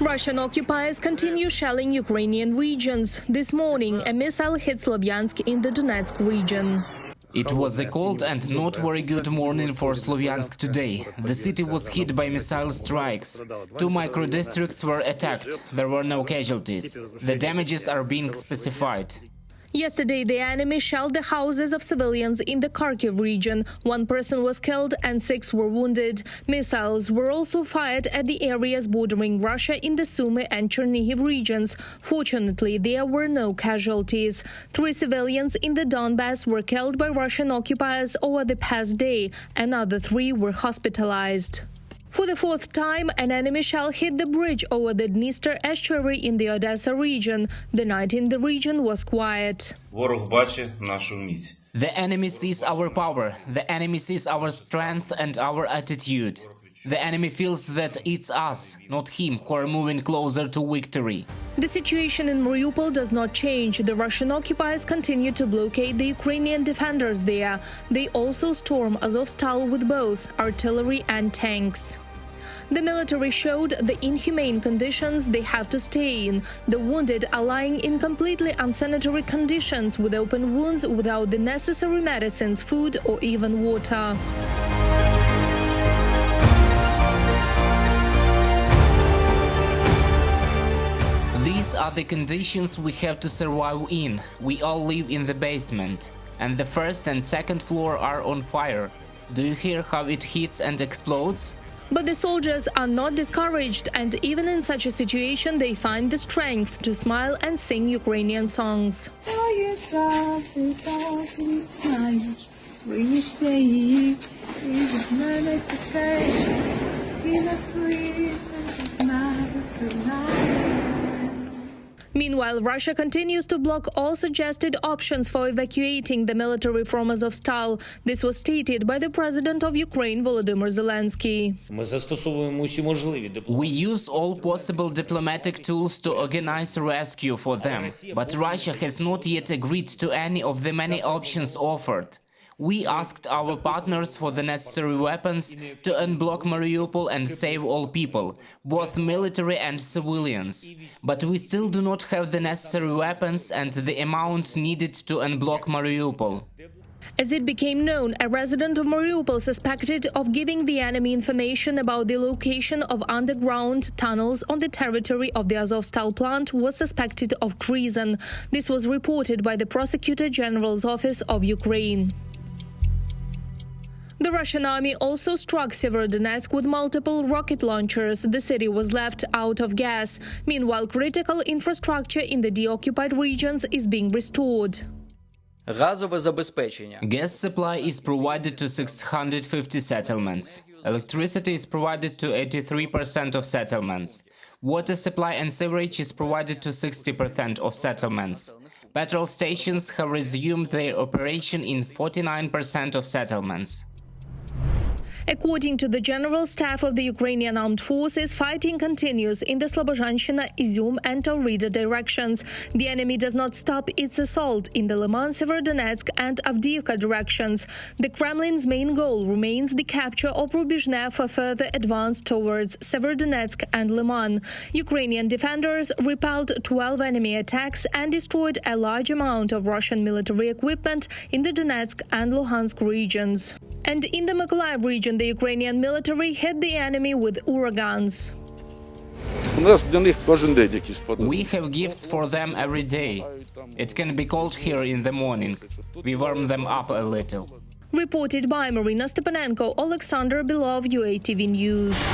Russian occupiers continue shelling Ukrainian regions. This morning, a missile hit Slovyansk in the Donetsk region. It was a cold and not very good morning for Slovyansk today. The city was hit by missile strikes. 2 micro-districts were attacked. There were no casualties. The damages are being specified. Yesterday, the enemy shelled the houses of civilians in the Kharkiv region. 1 person was killed and 6 were wounded. Missiles were also fired at the areas bordering Russia in the Sumy and Chernihiv regions. Fortunately, there were no casualties. 3 civilians in the Donbass were killed by Russian occupiers over the past day. Another 3 were hospitalized. For the 4th time, an enemy shell hit the bridge over the Dniester estuary in the Odesa region. The night in the region was quiet. The enemy sees our power, the enemy sees our strength and our attitude. The enemy feels that it's us, not him, who are moving closer to victory. The situation in Mariupol does not change. The Russian occupiers continue to blockade the Ukrainian defenders there. They also storm Azovstal with both artillery and tanks. The military showed the inhumane conditions they have to stay in. The wounded are lying in completely unsanitary conditions with open wounds without the necessary medicines, food or even water. These are the conditions we have to survive in. We all live in the basement. And the 1st and 2nd floor are on fire. Do you hear how it hits and explodes? But the soldiers are not discouraged, and even in such a situation they find the strength to smile and sing Ukrainian songs. Meanwhile, Russia continues to block all suggested options for evacuating the military from Azovstal. This was stated by the President of Ukraine, Volodymyr Zelenskyy. We use all possible diplomatic tools to organize rescue for them, but Russia has not yet agreed to any of the many options offered. We asked our partners for the necessary weapons to unblock Mariupol and save all people, both military and civilians. But we still do not have the necessary weapons and the amount needed to unblock Mariupol. As it became known, a resident of Mariupol suspected of giving the enemy information about the location of underground tunnels on the territory of the Azovstal plant was suspected of treason. This was reported by the Prosecutor General's Office of Ukraine. The Russian army also struck Severodonetsk with multiple rocket launchers. The city was left out of gas. Meanwhile, critical infrastructure in the deoccupied regions is being restored. Gas supply is provided to 650 settlements. Electricity is provided to 83% of settlements. Water supply and sewerage is provided to 60% of settlements. Petrol stations have resumed their operation in 49% of settlements. According to the General Staff of the Ukrainian Armed Forces, fighting continues in the Slobozhanщina, Izum and Taurida directions. The enemy does not stop its assault in the Liman, Severodonetsk and Avdiivka directions. The Kremlin's main goal remains the capture of Rubizhne for further advance towards Severodonetsk and Liman. Ukrainian defenders repelled 12 enemy attacks and destroyed a large amount of Russian military equipment in the Donetsk and Luhansk regions. And in the Mykolaiv region, the Ukrainian military hit the enemy with uragans. We have gifts for them every day. It can be cold here in the morning. We warm them up a little. Reported by Marina Stepanenko, Alexander Belov, UATV News.